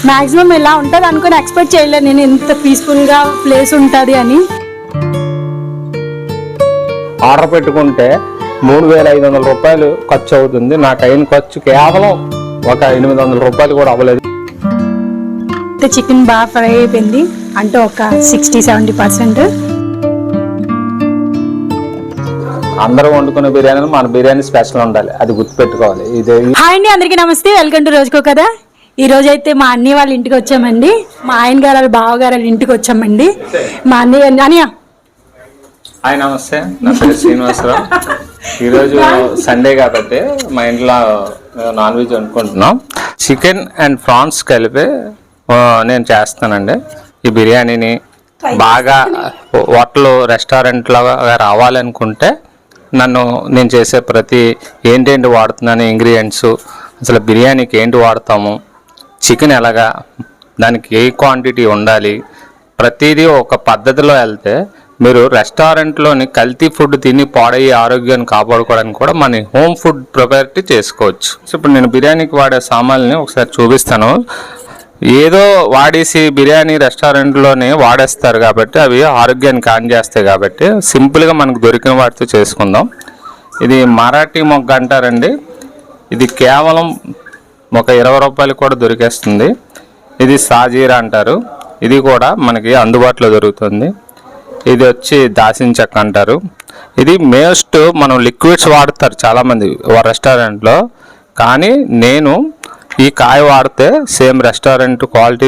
Maximum ఇలా ఉంటుంది అనుకుని ఎక్స్పెక్ట్ చేయలేదు నేను, ఎంత పీస్ఫుల్గా ప్లేస్ ఉంటుంది అని. ఆర్డర్ పెట్టుకుంటే 3500 రూపాయలు ఖర్చు అవుతుంది. నాకు అయిన ఖర్చు కేవలం ఒక 800 రూపాయలు కూడా అవ్వలేదు. చికెన్ బాగా ఫ్రై అయిపోయింది అంటే ఒక 60-70%. అందరూ వండుకునే బిర్యానీ మన బిర్యానీ స్పెషల్ ఉండాలి, అది గుర్తుపెట్టుకోవాలి. ఇది హాయ్ అండి, అందరికీ నమస్తే, వెల్కమ్ టు రోజుకో కదా. ఈ రోజు అయితే మా అన్నయ్య వాళ్ళ ఇంటికి వచ్చామండి, మా ఆయన గారు బావగారు వాళ్ళ ఇంటికి వచ్చామండి. మా అన్నయ్య హాయ్ నమస్తే, నా పేరు శ్రీనివాసరావు. ఈరోజు సండే కాబట్టి మా ఇంట్లో నాన్ వెజ్ వండుకుంటున్నాం. చికెన్ అండ్ ప్రాన్స్ కలిపి నేను చేస్తానండి. ఈ బిర్యానీని బాగా హోటల్ రెస్టారెంట్ లాగా రావాలనుకుంటే నేను చేసే ప్రతి ఏంటేంటి వాడుతున్నాను, ఇంగ్రీడియంట్స్, అసలు బిర్యానీకి ఏంటి వాడతాము, చికెన్ ఎలాగా, దానికి ఏ క్వాంటిటీ ఉండాలి, ప్రతిదీ ఒక పద్ధతిలో వెళ్తే మీరు రెస్టారెంట్లోని కల్తీ ఫుడ్ తిని పాడయ్యే ఆరోగ్యాన్ని కాపాడుకోవడానికి కూడా మన హోమ్ ఫుడ్ ప్రిపేర్ చేసుకోవచ్చు. సో ఇప్పుడు నేను బిర్యానీకి వాడే సామాన్లని ఒకసారి చూపిస్తాను. ఏదో వాడేసి బిర్యానీ రెస్టారెంట్లోనే వాడేస్తారు కాబట్టి అవి ఆరోగ్యానికి హాని చేస్తాయి కాబట్టి సింపుల్గా మనకు దొరికిన వాటితో చేసుకుందాం. ఇది మరాఠీ మొగ్గ అంటారండి. ఇది కేవలం ఒక 20 రూపాయలు కూడా దొరికేస్తుంది. ఇది సాజీరా అంటారు, ఇది కూడా మనకి అందుబాటులో దొరుకుతుంది. ఇది వచ్చి దాసిన చెక్క అంటారు. ఇది మోస్ట్ మనం లిక్విడ్స్ వాడతారు చాలామంది రెస్టారెంట్లో, కానీ నేను ఈ కాయ వాడితే same restaurant quality,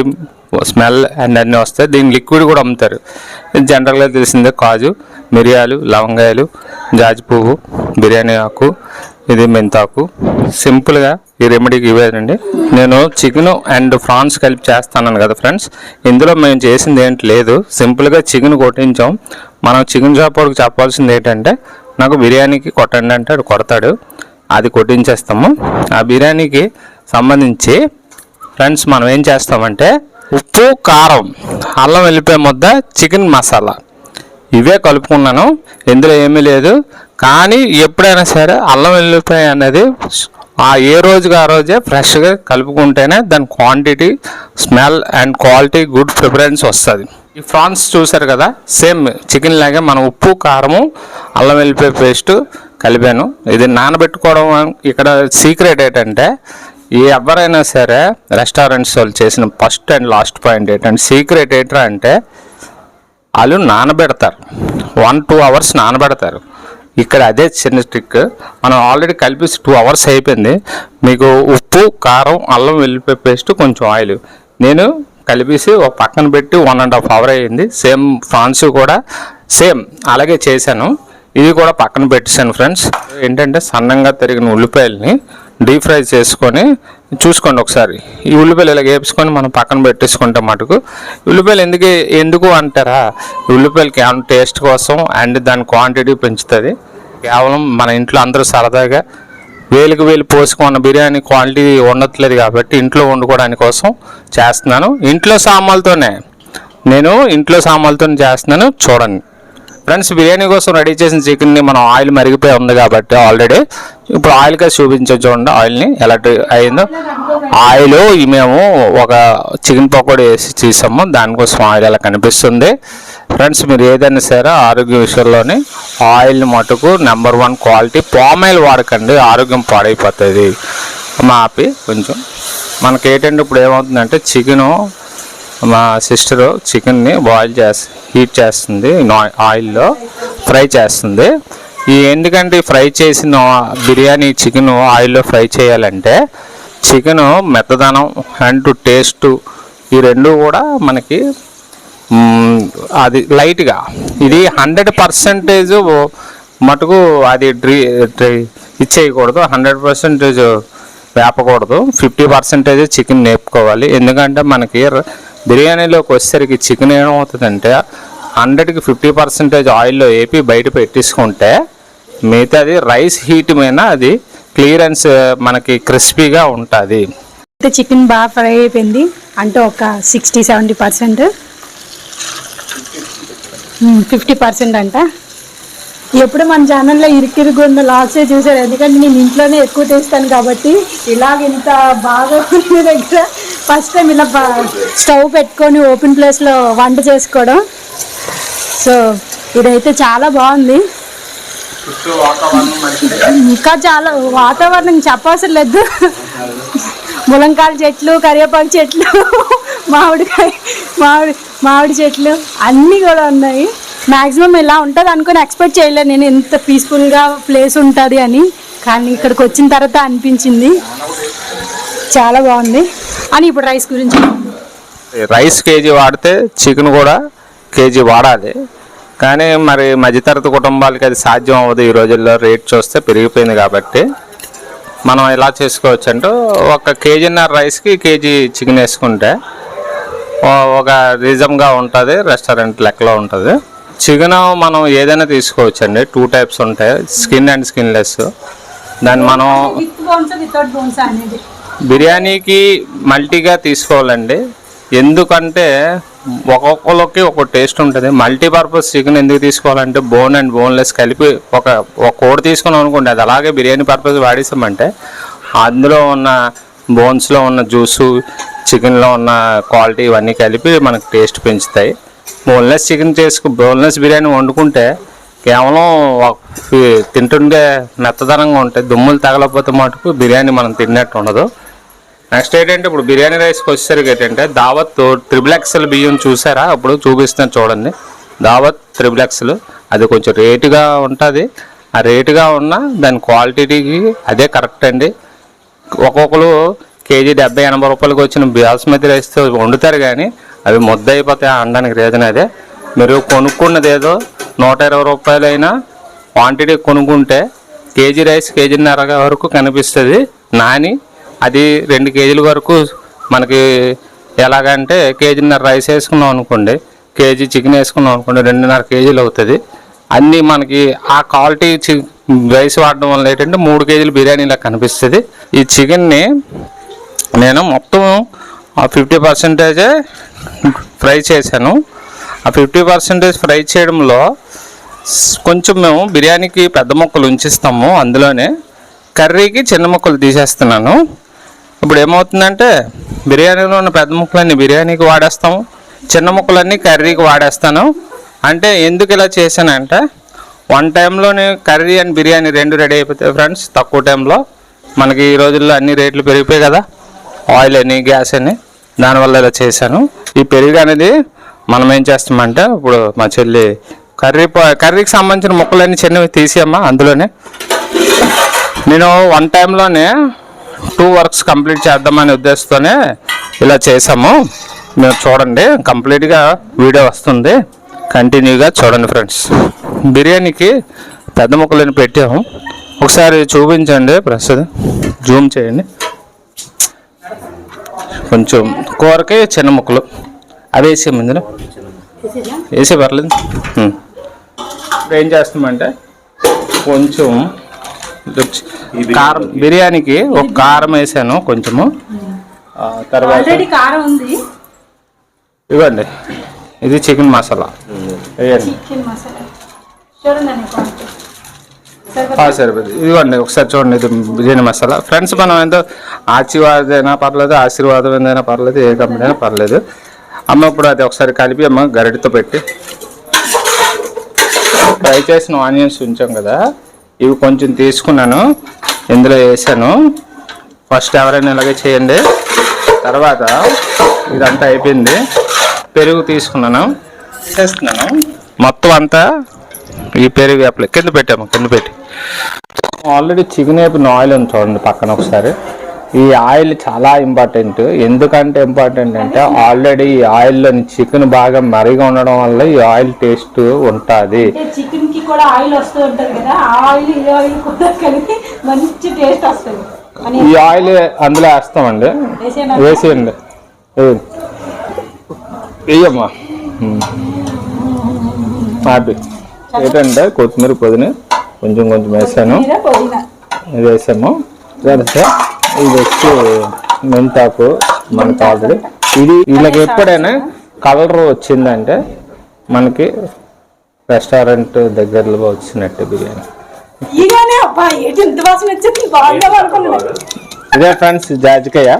smell and అన్నీ వస్తాయి. దీని లిక్విడ్ కూడా అమ్ముతారు. ఇది జనరల్గా తెలిసిందే కాజు, మిరియాలు, లవంగాయలు, జాజి పువ్వు, బిర్యానీ ఆకు, ఇది మెంతాకు. సింపుల్గా ఈ రెమెడీకి ఇవేనండి. నేను చికెన్ అండ్ ప్రాన్స్ కలిపి చేస్తాను కదా ఫ్రెండ్స్. ఇందులో మేము చేసింది ఏంటి లేదు, సింపుల్గా చికెన్ కొట్టించాం. మనం చికెన్ షాప్ వాడికి చెప్పాల్సింది ఏంటంటే నాకు బిర్యానీకి కొట్టండి అంటే అది కొడతాడు, అది కొట్టించేస్తాము. ఆ బిర్యానీకి సంబంధించి ఫ్రెండ్స్ మనం ఏం చేస్తామంటే ఉప్పు, కారం, అల్లం వెల్లిపాయ ముద్ద, చికెన్ మసాలా ఇవే కలుపుకున్నాను. ఇందులో ఏమీ లేదు. కానీ ఎప్పుడైనా సరే అల్లం వెల్లిపాయ అనేది ఏ రోజుకి ఆ రోజే ఫ్రెష్గా కలుపుకుంటేనే దాని quantity, smell and quality, good preference వస్తుంది. ఈ ప్రాన్స్ చూసారు కదా, సేమ్ చికెన్ లాగే మనం ఉప్పు, కారము, అల్లం వెల్లిపాయ పేస్ట్ కలిపాను. ఇది నానబెట్టుకోవడం ఇక్కడ సీక్రెట్ ఏంటంటే ఎవరైనా సరే రెస్టారెంట్స్ వాళ్ళు చేసిన ఫస్ట్ అండ్ లాస్ట్ పాయింట్ ఏంటంటే సీక్రెట్ ఏంట్రా అంటే వాళ్ళు నానబెడతారు, 1-2 అవర్స్ నానబెడతారు. ఇక్కడ అదే చిన్న ట్రిక్. మనం ఆల్రెడీ కలిపి 2 అవర్స్ అయిపోయింది. మీకు ఉప్పు, కారం, అల్లం వెల్లిపాయ పేస్ట్, కొంచెం ఆయిల్ నేను కలిపేసి ఒక పక్కన పెట్టి 1.5 అవర్ అయ్యింది. సేమ్ ప్రాన్స్ కూడా సేమ్ అలాగే చేశాను. ఇది కూడా పక్కన పెట్టేశాను ఫ్రెండ్స్. ఏంటంటే సన్నంగా తరిగిన ఉల్లిపాయలని డీప్ ఫ్రై చేసుకొని చూసుకోండి ఒకసారి. ఈ ఉల్లిపాయలు ఇలా వేసుకొని మనం పక్కన పెట్టేసుకుంటే మటుకు ఉల్లిపాయలు ఎందుకు అంటారా, ఉల్లిపాయలు కేవలం టేస్ట్ కోసం అండ్ దాని క్వాంటిటీ పెంచుతుంది. కేవలం మన ఇంట్లో అందరూ సరదాగా వేలికి వేలు పోసుకున్న బిర్యానీ క్వాలిటీ ఉండట్లేదు కాబట్టి ఇంట్లో వండుకోవడానికి కోసం చేస్తున్నాను. ఇంట్లో సామాన్లతో చేస్తున్నాను. చూడండి ఫ్రెండ్స్, బిర్యానీ కోసం రెడీ చేసిన చికెన్ని మనం ఆయిల్ మరిగిపోయి ఉంది కాబట్టి ఆల్రెడీ ఇప్పుడు ఆయిల్ కలిసి చూపించచ్చు. చూడండి ఆయిల్ని ఎలా అయిందో. ఆయిల్ మేము ఒక చికెన్ పకోడీ వేసి చేసాము, దానికోసం ఆయిల్ ఎలా కనిపిస్తుంది. ఫ్రెండ్స్, మీరు ఏదైనా సరే ఆరోగ్య విషయంలోని ఆయిల్ని మటుకు నెంబర్ 1 క్వాలిటీ. పామ్ ఆయిల్ వాడకండి, ఆరోగ్యం పాడైపోతుంది. ఆపి కొంచెం మనకి ఏంటంటే ఇప్పుడు ఏమవుతుందంటే చికెను మా సిస్టరు చికెన్ని హీట్ చేస్తుంది, ఆయిల్లో ఫ్రై చేస్తుంది. ఎందుకంటే ఫ్రై చేసిన బిర్యానీ చికెన్ ఆయిల్లో ఫ్రై చేయాలంటే చికెన్ మెత్తదనం అండ్ టేస్ట్ ఈ రెండు కూడా మనకి అది లైట్గా, ఇది 100% మటుకు అది ఇచ్చేయకూడదు, 100% వేపకూడదు, 50% చికెన్ నేర్పుకోవాలి. ఎందుకంటే మనకి బిర్యానీలోకి వచ్చేసరికి చికెన్ ఏమవుతుందంటే 100కి 50% ఆయిల్లో వేపి బయట పెట్టేసుకుంటే మిగతాది రైస్ హీట్ మీద అది క్లియరెన్స్ మనకి క్రిస్పీగా ఉంటుంది. చికెన్ బాగా ఫ్రై అయిపోయింది అంటే ఒక 60-70%, 50% అంట. ఎప్పుడు మన ఛానల్లో ఇరుకిరుగున్న లాగ్సే చూసారు, ఎందుకంటే నేను ఇంట్లోనే ఎక్కువ చేస్తాను కాబట్టి. ఇలాగ ఇంత బాగా దగ్గర ఫస్ట్ టైం ఇలా స్టవ్ పెట్టుకొని ఓపెన్ ప్లేస్లో వంట చేసుకోవడం. సో ఇదైతే చాలా బాగుంది. ఇంకా చాలా వాతావరణం చెప్పవసరం లేదు. ములంకాయల చెట్లు, కరివేపాకు చెట్లు, మామిడి చెట్లు అన్నీ కూడా ఉన్నాయి. మ్యాక్సిమం ఇలా ఉంటుంది అనుకుని ఎక్స్పెక్ట్ చేయలేదు నేను, ఎంత పీస్ఫుల్గా ప్లేస్ ఉంటుంది అని. కానీ ఇక్కడికి వచ్చిన తర్వాత అనిపించింది చాలా బాగుంది అని. ఇప్పుడు రైస్ గురించి, రైస్ కేజీ వాడితే చికెన్ కూడా కేజీ వాడాలి. కానీ మరి మధ్యతరగతి కుటుంబాలకి అది సాధ్యం అవ్వదు. ఈ రోజుల్లో రేట్ చూస్తే పెరిగిపోయింది. కాబట్టి మనం ఎలా చేసుకోవచ్చు అంటే, ఒక కేజీన్నర రైస్కి కేజీ చికెన్ వేసుకుంటే ఒక రీజన్గా ఉంటుంది, రెస్టారెంట్ లెక్కలో ఉంటుంది. చికెన్ మనం ఏదైనా తీసుకోవచ్చు అండి. 2 టైప్స్ ఉంటాయి, స్కిన్ అండ్ స్కిన్లెస్. దాన్ని మనం బిర్యానీకి మల్టీగా తీసుకోవాలండి. ఎందుకంటే ఒక్కొక్కరికి ఒక టేస్ట్ ఉంటుంది. మల్టీపర్పస్ చికెన్ ఎందుకు తీసుకోవాలంటే, బోన్ అండ్ బోన్లెస్ కలిపి ఒక కోడి తీసుకున్నాం అనుకోండి, అది అలాగే బిర్యానీ పర్పస్ వాడేసామంటే అందులో ఉన్న బోన్స్లో ఉన్న జ్యూసు, చికెన్లో ఉన్న క్వాలిటీ ఇవన్నీ కలిపి మనకు టేస్ట్ పెంచుతాయి. బోన్లెస్ బిర్యానీ వండుకుంటే కేవలం తింటుండే మెత్తదనంగా ఉంటాయి. దుమ్ములు తగలకపోతే మటుకు బిర్యానీ మనం తిన్నట్టు ఉండదు. నెక్స్ట్ ఏంటంటే, ఇప్పుడు బిర్యానీ రైస్కి వచ్చేసరికి ఏంటంటే, దావత్ XXL బియ్యం చూసారా? అప్పుడు చూపిస్తాను చూడండి. దావత్ XXL అది కొంచెం రేటుగా ఉంటుంది. ఆ రేటుగా ఉన్న దాని క్వాలిటీకి అదే కరెక్ట్ అండి. ఒక్కొక్కరు కేజీ 70-80 రూపాయలకి వచ్చిన బాస్మతి రైస్తో వండుతారు, కానీ అవి ముద్ద అయిపోతాయి అనడానికి రీజన్ అదే. మీరు కొనుక్కున్నది ఏదో 120 రూపాయలైనా క్వాంటిటీ కొనుక్కుంటే కేజీ రైస్ కేజీన్నర వరకు కనిపిస్తుంది. నాని అది 2 కేజీల వరకు మనకి ఎలాగంటే, కేజీన్నర రైస్ వేసుకున్నాం అనుకోండి, కేజీ చికెన్ వేసుకున్నాం అనుకోండి, 2.5 కేజీలు అవుతుంది. అన్నీ మనకి ఆ క్వాలిటీ రైస్ వాడడం వల్ల ఏంటంటే 3 కేజీలు బిర్యానీలా కనిపిస్తుంది. ఈ చికెన్ని నేను మొత్తం 50% ఫ్రై చేశాను. ఆ 50% ఫ్రై చేయడంలో కొంచెం మేము బిర్యానీకి పెద్ద ముక్కలు ఉంచిస్తాము, అందులోనే కర్రీకి చిన్న ముక్కలు తీసేస్తున్నాను. ఇప్పుడు ఏమవుతుందంటే, బిర్యానీలో ఉన్న పెద్ద ముక్కలన్నీ బిర్యానీకి వాడేస్తాము, చిన్న ముక్కలన్నీ కర్రీకి వాడేస్తాను. అంటే ఎందుకు ఇలా చేశానంటే, 1 టైంలోనే కర్రీ అండ్ బిర్యానీ 2 రెడీ అయిపోతాయి ఫ్రెండ్స్, తక్కువ టైంలో. మనకి ఈ రోజుల్లో అన్ని రేట్లు పెరిగిపోయాయి కదా, ఆయిల్ అని, గ్యాస్ అని, దానివల్ల ఇలా చేశాను. ఈ పెరుగు అనేది మనం ఏం చేస్తామంటే, ఇప్పుడు మా చెల్లి కర్రీకి సంబంధించిన ముక్కలన్నీ చిన్నవి తీసేయమ్మా. అందులోనే నేను 1 టైంలోనే 2 వర్క్స్ కంప్లీట్ చేద్దామనే ఉద్దేశంతోనే ఇలా చేసాము. మీరు చూడండి, కంప్లీట్గా వీడియో వస్తుంది, కంటిన్యూగా చూడండి ఫ్రెండ్స్. బిర్యానీకి పెద్ద ముక్కలను పెట్టాము, ఒకసారి చూపించండి. ప్రస్తుతం జూమ్ చేయండి. కొంచెం కూరకి చిన్న ముక్కలు అవి వేసాము, ఇందులో వేసే పర్లేదు. ఇప్పుడు ఏం చేస్తామంటే, కొంచెం కారం, బిర్యానీకి ఒక కారం వేసాను కొంచెము. తర్వాత ఇవ్వండి, ఇది చికెన్ మసాలా వేయండి. సరిపోతుంది. ఇదిగోండి, ఒకసారి చూడండి, ఇది బిర్యానీ మసాలా ఫ్రెండ్స్. మనం ఎంతో ఆశీర్వాదం అయినా పర్లేదు, ఆశీర్వాదం ఏదైనా పర్లేదు, ఏ కంపెనీ అయినా పర్లేదు. అమ్మ ఇప్పుడు అది ఒకసారి కలిపి అమ్మ గరిటతో పెట్టి, ఫ్రై చేసిన ఆనియన్స్ ఉంచాం కదా, ఇవి కొంచెం తీసుకున్నాను, ఇందులో వేసాను. ఫస్ట్ ఎవరైనా ఇలాగే చేయండి. తర్వాత ఇదంతా అయిపోయింది, పెరుగు తీసుకున్నాను, చేస్తున్నాను మొత్తం అంతా. ఈ పెరుగు వేపలే కింద పెట్టాము, కింద పెట్టి ఆల్రెడీ చికెన్ వేపిన ఆయిల్ ఉంది చూడండి పక్కన ఒకసారి. ఈ ఆయిల్ చాలా ఇంపార్టెంట్. ఎందుకంటే ఇంపార్టెంట్ అంటే, ఆల్రెడీ ఈ ఆయిల్లోని చికెన్ బాగా మరిగా ఉండడం వల్ల ఈ ఆయిల్ టేస్ట్ ఉంటుంది. చికెన్ కి కూడా ఆయిల్ వస్తూ ఉంటుంది కదా, ఆ ఆయిల్ ఈ ఆయిల్ కూడా కలిపి మంచి టేస్ట్ వస్తుంది. ఈ ఆయిల్ అందులో వేస్తామండి, వేసేయండి, వేయమ్మా. హ్యాపీ ఏంటంటే, కొత్తిమీర పుదీనా కొంచెం కొంచెం వేసాను, ఇది వేసాము. తర్వాత ఇది వచ్చి మెంతాకు మనకు ఆల్రెడీ. ఇది వీళ్ళకి ఎప్పుడైనా కలర్ వచ్చిందంటే మనకి రెస్టారెంట్ దగ్గరలో వచ్చినట్టు బిర్యానీ. ఇదే ఫ్రెండ్స్ జాజికాయ.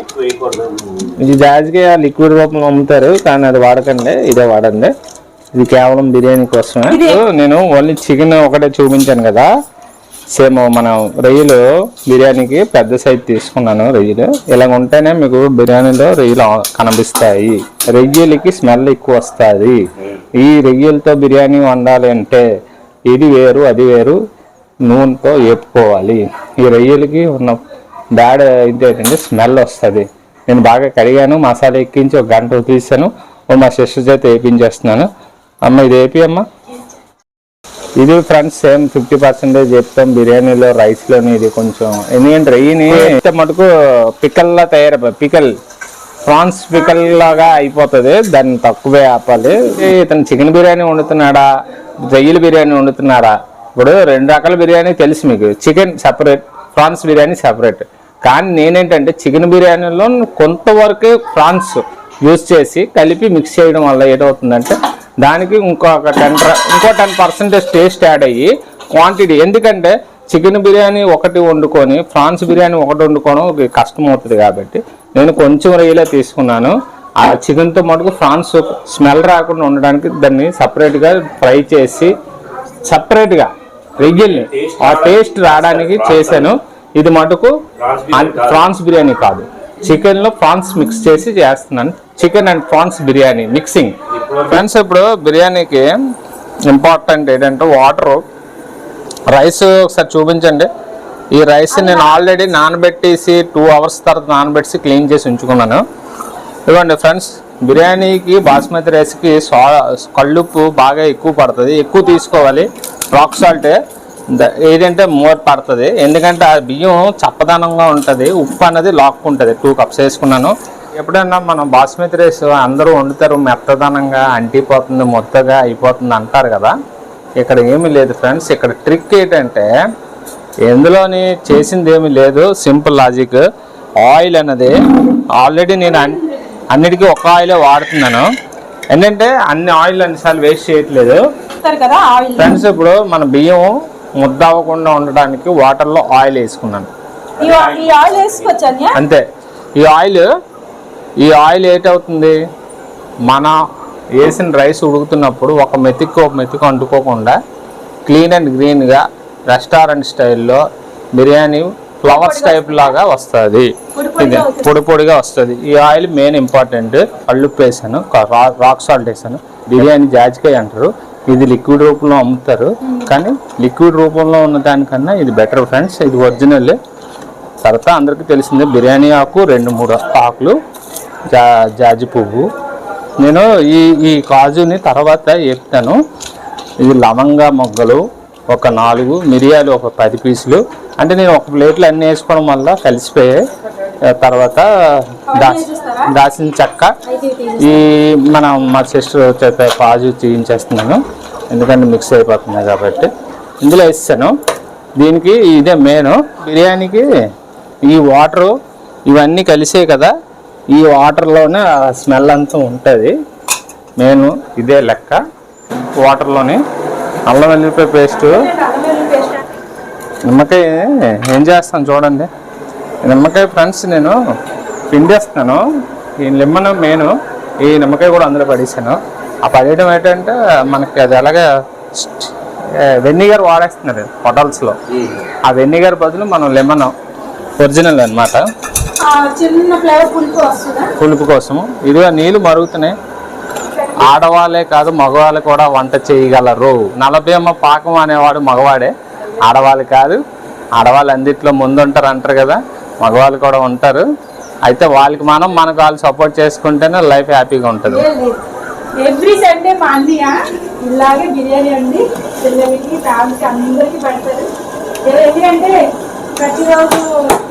ఇది జాజికాయ లిక్విడ్ రూపంలో అమ్ముతారు, కానీ అది వాడకండి, ఇదే వాడండి. ఇది కేవలం బిర్యానీ కోసమే. నేను ఓన్లీ చికెన్ ఒకటే చూపించాను కదా, సేమ్ మనం రొయ్యలు బిర్యానీకి పెద్ద సైజ్ తీసుకున్నాను. రొయ్యలు ఇలాగ ఉంటేనే మీకు బిర్యానీలో రొయ్యలు కనిపిస్తాయి. రొయ్యలకి స్మెల్ ఎక్కువ వస్తుంది. ఈ రొయ్యలతో బిర్యానీ వండాలి అంటే ఇది వేరు అది వేరు, నూనెతో వేపుకోవాలి. ఈ రొయ్యలకి ఉన్న బ్యాడ్ ఏంటంటే స్మెల్ వస్తుంది. నేను బాగా కడిగాను, మసాలా ఎక్కించి ఒక గంట తీసాను. మా సిస్టర్ చేత వేపించేస్తున్నాను. అమ్మ ఇది వేపి అమ్మ. ఇది ఫ్రెండ్స్ సేమ్ 50% చెప్తాం బిర్యానీలో, రైస్లోని. ఇది కొంచెం ఎందుకంటే రొయ్యని మటుకు పికల్లా పికల్ ప్రాన్స్ పికల్ లాగా అయిపోతుంది, దాన్ని తక్కువే ఆపాలి. ఇతను చికెన్ బిర్యానీ వండుతున్నాడా, రొయ్యల బిర్యానీ వండుతున్నాడా? ఇప్పుడు 2 రకాల బిర్యానీ తెలుసు మీకు, chicken separate, prawns biryani separate. కానీ నేనేంటంటే చికెన్ బిర్యానీలో కొంతవరకు ప్రాన్స్ యూజ్ చేసి కలిపి మిక్స్ చేయడం వల్ల ఏదవుతుందంటే దానికి ఇంకో 10% టేస్ట్ యాడ్ అయ్యి క్వాంటిటీ. ఎందుకంటే చికెన్ బిర్యానీ ఒకటి వండుకొని ప్రాన్స్ బిర్యానీ ఒకటి వండుకోవడం కష్టం అవుతుంది కాబట్టి నేను కొంచెం రొయ్యలే తీసుకున్నాను. ఆ చికెన్తో మటుకు ప్రాన్స్ స్మెల్ రాకుండా ఉండడానికి దాన్ని సపరేట్గా ఫ్రై చేసి సపరేట్గా రొయ్యల్ని ఆ టేస్ట్ రావడానికి చేశాను. ఇది మటుకు ప్రాన్స్ బిర్యానీ కాదు, చికెన్లో ప్రాన్స్ మిక్స్ చేసి చేస్తున్నాను. Chicken and prawns biryani mixing. Friends ఇప్పుడు బిర్యానీకి ఇంపార్టెంట్ ఏంటంటే వాటర్. రైస్ ఒకసారి చూపించండి. ఈ రైస్ నేను ఆల్రెడీ నానబెట్టేసి 2 hours తర్వాత నానబెట్టి క్లీన్ చేసి ఉంచుకున్నాను. ఇవ్వండి ఫ్రెండ్స్, బిర్యానీకి బాస్మతి రైస్కి కళ్ళుప్పు బాగా ఎక్కువ పడుతుంది, ఎక్కువ తీసుకోవాలి. రాక్ సాల్ట్ ఏదంటే మోర్ పడుతుంది, ఎందుకంటే ఆ బియ్యం చప్పదనంగా ఉంటుంది, ఉప్పు అనేది లాక్కుంటుంది. 2 cups వేసుకున్నాను. ఎప్పుడన్నా మనం బాస్మతి రైస్ అందరూ వండుతారు, మెత్తదనంగా అంటిపోతుంది, మొత్తగా అయిపోతుంది అంటారు కదా. ఇక్కడ ఏమీ లేదు ఫ్రెండ్స్. ఇక్కడ ట్రిక్ ఏంటంటే ఎందులోని చేసింది ఏమీ లేదు, సింపుల్ లాజిక్. ఆయిల్ అనేది ఆల్రెడీ నేను అన్నిటికీ ఒక ఆయిలే వాడుతున్నాను. ఏంటంటే అన్ని ఆయిల్ అన్నిసార్లు వేస్ట్ చేయట్లేదు ఫ్రెండ్స్. ఇప్పుడు మన బియ్యం ముద్ద అవ్వకుండా ఉండడానికి వాటర్లో ఆయిల్ వేసుకున్నాను అంతే. ఈ ఆయిల్ ఏటవుతుంది, మన వేసిన రైస్ ఉడుకుతున్నప్పుడు ఒక మెతుకు అంటుకోకుండా క్లీన్ అండ్ గ్రీన్గా రెస్టారెంట్ స్టైల్లో బిర్యానీ ఫ్లవర్స్ టైప్ లాగా వస్తుంది, ఇది పొడి పొడిగా వస్తుంది. ఈ ఆయిల్ మెయిన్ ఇంపార్టెంట్. కళ్ళుప్పు వేసాను, రాక్ సాల్ట్ వేసాను. బిర్యానీ జాజికాయ అంటారు, ఇది లిక్విడ్ రూపంలో అమ్ముతారు, కానీ లిక్విడ్ రూపంలో ఉన్న దానికన్నా ఇది బెటర్ ఫ్రెండ్స్. ఇది ఒరిజినల్. తర్వాత అందరికీ తెలిసిందే బిర్యానీ ఆకు, 2-3 ఆకులు, జాజి పువ్వు. నేను ఈ కాజుని తర్వాత వేపుతాను. ఇది లవంగా మొగ్గలు ఒక 4, మిరియాలు ఒక 10 పీసులు. అంటే నేను ఒక ప్లేట్లో అన్నీ వేసుకోవడం వల్ల కలిసిపోయాయి. తర్వాత దాచిన చెక్క, ఈ మా సిస్టర్ చేత కాజు తీయించేస్తున్నాను, ఎందుకంటే మిక్స్ అయిపోతున్నాయి కాబట్టి ఇందులో వేస్తాను. దీనికి ఇదే మెయిన్ బిర్యానీకి. ఈ వాటరు ఇవన్నీ కలిసాయి కదా, ఈ వాటర్లోనే స్మెల్ అంతా ఉంటుంది. మెయిన్ ఇదే లెక్క. వాటర్లోని అల్లం వెల్లుల్లిపాయ పేస్టు, నిమ్మకాయ ఏం చేస్తాను చూడండి. నిమ్మకాయ ఫ్రెండ్స్ నేను పిండేస్తాను. ఈ లెమన్ మెయిన్, ఈ నిమ్మకాయ కూడా అందులో పడేసాను. ఆ పడేయడం ఏంటంటే మనకి అది ఎలాగా వెనిగర్ వాడేస్తున్నారు హోటల్స్లో. ఆ వెనిగర్ బదులు మనం లెమన్ ఒరిజినల్ అనమాట, పులుపు కోసము. ఇదిగా నీళ్ళు మరుగుతున్నాయి. ఆడవాళ్ళే కాదు మగవాళ్ళు కూడా వంట చేయగలరు. 40 పాకం అనేవాడు మగవాడే, ఆడవాళ్ళు కాదు. ఆడవాళ్ళు అన్నిట్లో ముందుంటారు అంటారు కదా, మగవాళ్ళు కూడా ఉంటారు. అయితే వాళ్ళకి మనకు వాళ్ళు సపోర్ట్ చేసుకుంటేనే లైఫ్ హ్యాపీగా ఉంటుంది. ఎవ్రీ సండే మా అన్నయ్య ఇలాగే బిర్యానీ అండి పిల్లలకి ఫ్యామిలీకి అందరికీ పెడతారు. ఎందుకంటే ప్రతిరోజు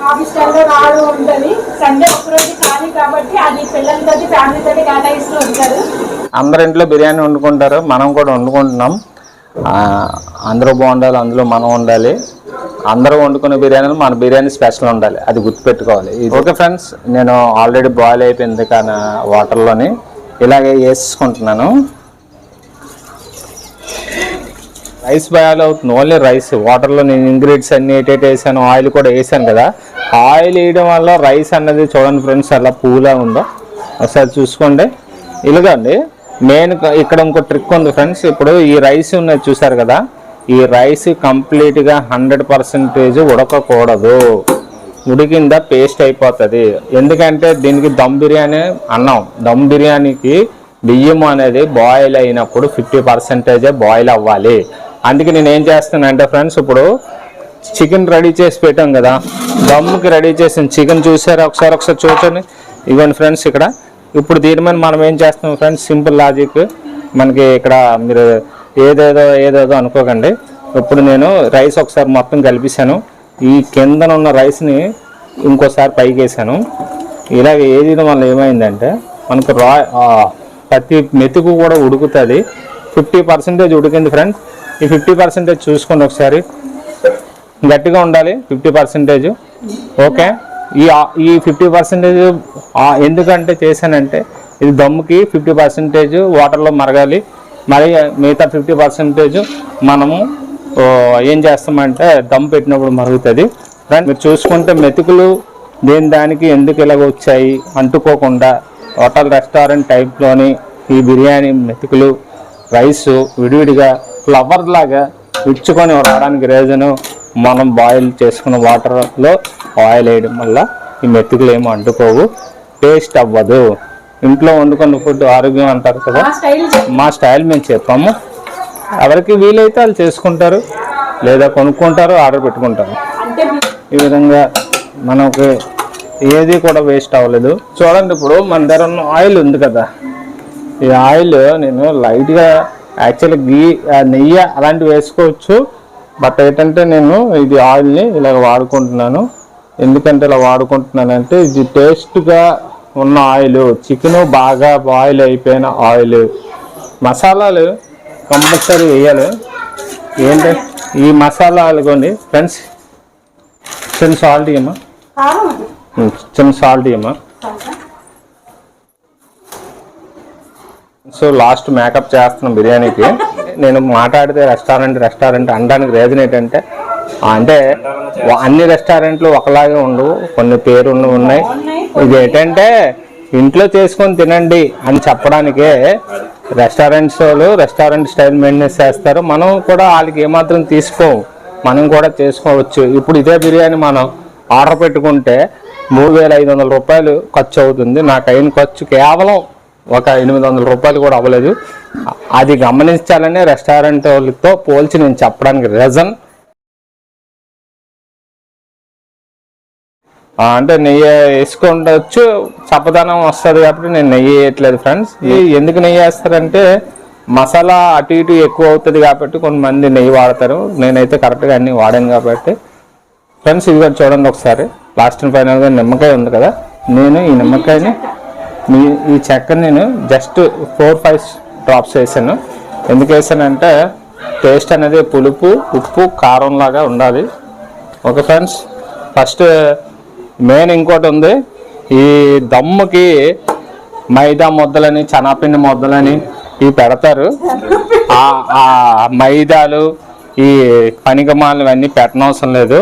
ఆఫీస్ టైంలో రావడం ఉంటుంది, సండే ఒక్కరోజు ఖాళీ కాబట్టి అది పిల్లలతో ఫ్యామిలీతో కేటాయిస్తూ ఉంటారు. అందరి ఇంట్లో బిర్యానీ వండుకుంటారు, మనం కూడా వండుకుంటున్నాం. అందరూ బాగుండాలి, అందులో మనం ఉండాలి. అందరూ వండుకునే బిర్యానీలో మన బిర్యానీ స్పెషల్ ఉండాలి, అది గుర్తుపెట్టుకోవాలి. ఓకే ఫ్రెండ్స్, నేను ఆల్రెడీ బాయిల్ అయిపోయింది కానీ వాటర్లోని ఇలాగే వేసుకుంటున్నాను. రైస్ బాయిల్ అవుతుంది, ఓన్లీ రైస్. వాటర్లో నేను ఇంగ్రీడియంట్స్ అన్ని వేసాను, ఆయిల్ కూడా వేసాను కదా, ఆయిల్ వేయడం వల్ల రైస్ అన్నది చూడండి ఫ్రెండ్స్ అలా పూలా ఉందో ఒకసారి చూసుకోండి. ఇలాగండి మెయిన్ ఇక్కడ ఇంకో ట్రిక్ ఉంది ఫ్రెండ్స్. ఇప్పుడు ఈ రైస్ ఉన్నది చూసారు కదా, ఈ రైస్ కంప్లీట్గా 100% ఉడకకూడదు. ఉడికిందా పేస్ట్ అయిపోతుంది. ఎందుకంటే దీనికి దమ్ బిర్యానీ అన్నాం. దమ్ బిర్యానీకి బియ్యం అనేది బాయిల్ అయినప్పుడు 50% బాయిల్ అవ్వాలి. అందుకే నేను ఏం చేస్తానంటే ఫ్రెండ్స్, ఇప్పుడు చికెన్ రెడీ చేసి పెట్టాం కదా, దమ్కి రెడీ చేసిన చికెన్ చూసారా, ఒకసారి చూడండి. ఇవ్వండి ఫ్రెండ్స్ ఇక్కడ. ఇప్పుడు దీని మీద మనం ఏం చేస్తాం ఫ్రెండ్స్, సింపుల్ లాజిక్. మనకి ఇక్కడ మీరు ఏదేదో అనుకోకండి. ఇప్పుడు నేను రైస్ ఒకసారి మొత్తం కలిపేశాను. ఈ కిందన ఉన్న రైస్ని ఇంకోసారి పైకి వేసాను. ఇలాగ వేయడం వల్ల ఏమైందంటే మనకు ప్రతి మెతుకు కూడా ఉడుకుతుంది. 50% ఉడికింది ఫ్రెండ్స్. ఈ 50% చూసుకోండి ఒకసారి. గట్టిగా ఉండాలి 50%. ఓకే, ఈ 50% ఎందుకంటే చేశానంటే ఇది దమ్ముకి 50% వాటర్లో మరగాలి. మరి మిగతా 50% మనము ఏం చేస్తామంటే దమ్ పెట్టినప్పుడు మరుగుతుంది. ఫ్రెండ్ మీరు చూసుకుంటే మెతుకులు దానికి ఎందుకు ఇలాగ వచ్చాయి అంటుకోకుండా హోటల్ రెస్టారెంట్ టైప్లోని ఈ బిర్యానీ మెతుకులు రైస్ విడివిడిగా ఫ్లవర్ లాగా ఇచ్చుకొని రావడానికి రీజను మనం బాయిల్ చేసుకున్న వాటర్లో ఆయిల్ వేయడం వల్ల ఈ మెతుకులు ఏమో అంటుకోవు, టేస్ట్ అవ్వదు. ఇంట్లో వండుకున్న ఫుడ్ ఆరోగ్యం అంటారు కదా, మా స్టైల్ మేము చెప్పాము. ఎవరికి వీలైతే వాళ్ళు చేసుకుంటారు, లేదా కొనుక్కుంటారు, ఆర్డర్ పెట్టుకుంటారు. ఈ విధంగా మనకి ఏది కూడా వేస్ట్ అవ్వలేదు. చూడండి ఇప్పుడు మన దగ్గర ఉన్న ఆయిల్ ఉంది కదా, ఈ ఆయిల్ నేను లైట్గా యాక్చువల్గా నెయ్యి అలాంటివి వేసుకోవచ్చు. బట్ ఏంటంటే నేను ఇది ఆయిల్ని ఇలాగ వాడుకుంటున్నాను. ఎందుకంటే ఇలా వాడుకుంటున్నానంటే ఇది టేస్ట్గా ఉన్న ఆయిల్, చికెను బాగా బాయిల్ అయిపోయిన ఆయిల్. మసాలాలు కంపల్సరీ వేయాలి. ఏంటంటే ఈ మసాలాలు కొన్ని ఫ్రెండ్స్ చిన్న సాల్ట్ ఇవ్వమ్మా, చిన్న సాల్ట్ ఇవ్వమ్మా. సో లాస్ట్ మేకప్ చేస్తున్నాం బిర్యానీకి. నేను మాట్లాడితే రెస్టారెంట్ అనడానికి రీజన్ ఏంటంటే అంటే అన్ని రెస్టారెంట్లు ఒకలాగే ఉండవు, కొన్ని పేరు ఉన్నాయి. ఇది ఏంటంటే ఇంట్లో చేసుకొని తినండి అని చెప్పడానికే రెస్టారెంట్ స్టైల్ మెయింటెనెన్స్ చేస్తారు. మనం కూడా వాళ్ళకి ఏమాత్రం తీసుకోము, మనం కూడా చేసుకోవచ్చు. ఇప్పుడు ఇదే బిర్యానీ మనం ఆర్డర్ పెట్టుకుంటే 3,500 రూపాయలు ఖర్చు అవుతుంది. నాకు అయిన ఖర్చు కేవలం ఒక 800 రూపాయలు కూడా అవ్వలేదు. అది గమనించాలనే రెస్టారెంట్ వాళ్ళతో పోల్చి నేను చెప్పడానికి రీజన్. అంటే నెయ్యి వేసుకుంటవచ్చు, చప్పదనం వస్తుంది కాబట్టి నేను నెయ్యి వేయట్లేదు ఫ్రెండ్స్. ఎందుకు నెయ్యి వేస్తారంటే మసాలా అటు ఇటు ఎక్కువ అవుతుంది కాబట్టి కొంతమంది నెయ్యి వాడతారు. నేనైతే కరెక్ట్గా అన్నీ వాడాను కాబట్టి ఫ్రెండ్స్. ఇది కూడా చూడండి ఒకసారి. లాస్ట్ అండ్ ఫైనల్గా నిమ్మకాయ ఉంది కదా, నేను ఈ నిమ్మకాయని ఈ చెక్కని నేను జస్ట్ 4-5 డ్రాప్స్ వేసాను. ఎందుకు వేసానంటే టేస్ట్ అనేది పులుపు, ఉప్పు, కారం లాగా ఉండాలి. Okay friends. ఫస్ట్ మెయిన్ ఇంకోటి ఉంది, ఈ దమ్ముకి మైదా ముద్దలని శనగపిండి ముద్దలని ఇవి పెడతారు. ఆ మైదాలు ఈ పనికిమాలు ఇవన్నీ పెట్టనవసరం లేదు.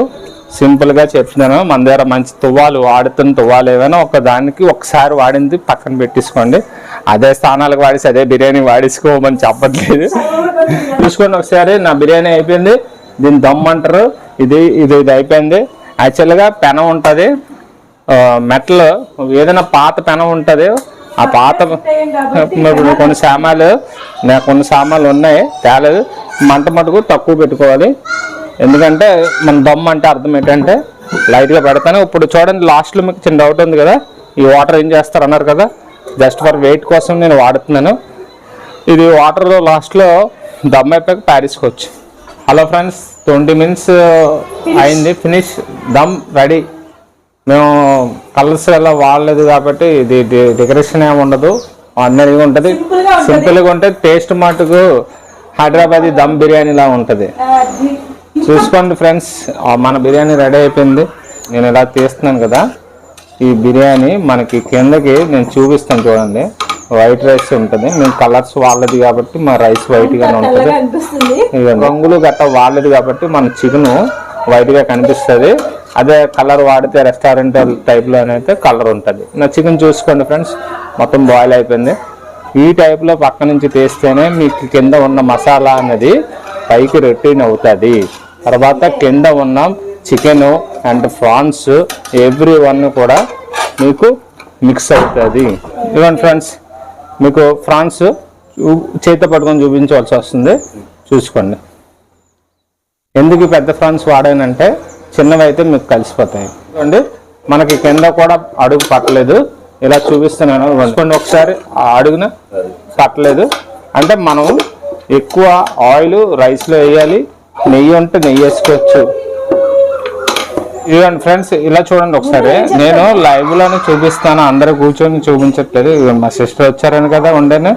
సింపుల్గా చెప్తున్నాను. మన దగ్గర మంచి తువ్వాలు, వాడుతున్న తువ్వాలు ఏమైనా ఒక దానికి ఒకసారి వాడింది పక్కన పెట్టేసుకోండి. అదే స్థానాలకు వాడేసి అదే బిర్యానీ వాడేసుకోమని చెప్పట్లేదు. చూసుకోండి ఒకసారి. నా బిర్యానీ అయిపోయింది. దీన్ని దమ్ అంటారు. ఇది అయిపోయింది. యాక్చువల్గా పెనం ఉంటుంది, మెటల్ ఏదైనా పాత పెనం ఉంటుంది. ఆ పాత కొన్ని సామాన్లు ఉన్నాయి తేలేదు. మంట మటుకు తక్కువ పెట్టుకోవాలి. ఎందుకంటే మన దమ్ అంటే అర్థం ఏంటంటే లైట్గా పెడతాను. ఇప్పుడు చూడండి లాస్ట్లో మీకు చిన్న డౌట్ ఉంది కదా, ఈ వాటర్ ఏం చేస్తారు అన్నారు కదా, జస్ట్ ఫర్ వెయిట్ కోసం నేను వాడుతున్నాను. ఇది వాటర్లో లాస్ట్లో దమ్ అయిపోయాక పారేసుకోవచ్చు. హలో ఫ్రెండ్స్, 20 minutes అయింది. Finish, dum ready. మేము కలర్స్ ఎలా వాడలేదు కాబట్టి ఇది డెకరేషన్ ఏమి ఉండదు, ఆర్డినరీగా ఉంటుంది, సింపుల్గా ఉంటుంది. టేస్ట్ మటుకు హైదరాబాదీ దమ్ బిర్యానీలా ఉంటుంది. చూసుకోండి ఫ్రెండ్స్, మన బిర్యానీ రెడీ అయిపోయింది. నేను ఇలా తీస్తున్నాను కదా, ఈ బిర్యానీ మనకి కిందకి నేను చూపిస్తాను చూడండి. వైట్ రైస్ ఉంటుంది. మేము కలర్స్ వాళ్ళది కాబట్టి మా రైస్ వైట్గానే ఉంటుంది. రంగులు గట్ట వాళ్ళది కాబట్టి మన చికెన్ వైట్గా కనిపిస్తుంది. అదే కలర్ వాడితే రెస్టారెంట్ టైప్లోనైతే కలర్ ఉంటుంది. నా చికెన్ చూసుకోండి ఫ్రెండ్స్, మొత్తం బాయిల్ అయిపోయింది. ఈ టైప్లో పక్క నుంచి తీస్తేనే మీకు కింద ఉన్న మసాలా అనేది పైకి రొటీన్ అవుతుంది. తర్వాత కింద ఉన్న chicken and prawns every one కూడా మీకు మిక్స్ అవుతుంది. ఇవ్వండి ఫ్రెండ్స్, మీకు ప్రాన్స్ చేతితో పట్టుకొని చూపించవలసి వస్తుంది, చూసుకోండి. ఎందుకు పెద్ద ప్రాన్స్ వాడానంటే చిన్నవి అయితే మీకు కలిసిపోతాయి. చూడండి, మనకి కింద కూడా అడుగు పట్టలేదు. ఇలా చూపిస్తున్నాను, చూసుకోండి ఒకసారి. ఆ అడుగున పట్టలేదు అంటే మనం ఎక్కువ ఆయిల్ రైస్లో వేయాలి. నెయ్యి ఉంటే నెయ్యి వేసుకోవచ్చు. ఇవ్వండి ఫ్రెండ్స్, ఇలా చూడండి ఒకసారి. నేను లైవ్లోనే చూపిస్తాను, అందరూ కూర్చొని చూపించట్లేదు. మా సిస్టర్ వచ్చారని కదా వండాను,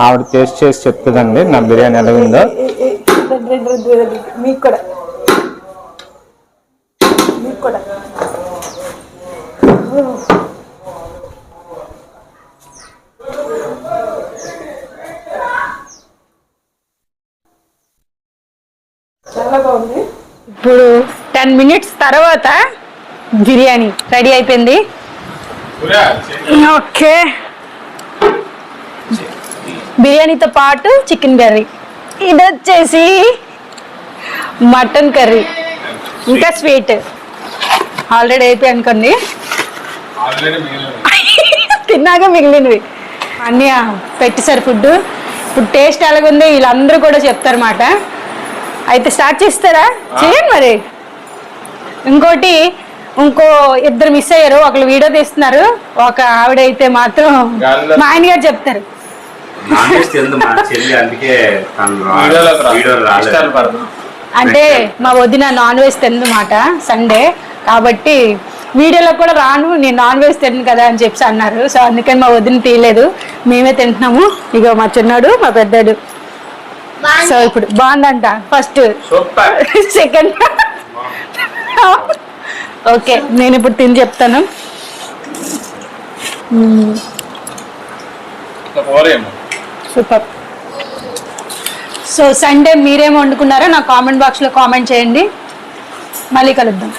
ఆవిడ టేస్ట్ చేసి చెప్తుందండి నా బిర్యానీ ఎలా ఉందో. మీకు కూడా చాలా బాగుంది. ఇప్పుడు 10 minutes తర్వాత బిర్యానీ రెడీ అయిపోయింది. ఓకే, బిర్యానీతో పాటు చికెన్ కర్రీ, ఇది వచ్చేసి మటన్ కర్రీ, ఇంకా స్వీట్ ఆల్రెడీ అయిపోయి అనుకోండి. తిన్నాక మిగిలినవి అన్నీ పెట్టేశారు ఫుడ్. ఇప్పుడు టేస్ట్ ఎలాగుంది వీళ్ళందరూ కూడా చెప్తారన్నమాట. అయితే స్టార్ట్ చేస్తారా? చేయండి మరి. ఇంకో ఇద్దరు మిస్ అయ్యారు, ఒకళ్ళు వీడియో తీస్తున్నారు, ఒక ఆవిడ అయితే మాత్రం మా ఆయన గారు చెప్తారు. అంటే మా వదిన నాన్ వెజ్ తిన్నమాట సండే కాబట్టి వీడియోలో కూడా రాను, నేను నాన్ వెజ్ తిన్ను కదా అని చెప్పి అన్నారు. సో అందుకని మా వదిన తీయలేదు, మేమే తింటున్నాము. ఇక మా చిన్నాడు మా పెద్దాడు. సో ఇప్పుడు బాగుందంట ఫస్ట్, సెకండ్. ఓకే, నేను ఇప్పుడు తిని చెప్తాను. సూపర్. సో సండే మీరేం వండుకున్నారో నా కామెంట్ బాక్స్లో కామెంట్ చేయండి. మళ్ళీ కలుద్దాం.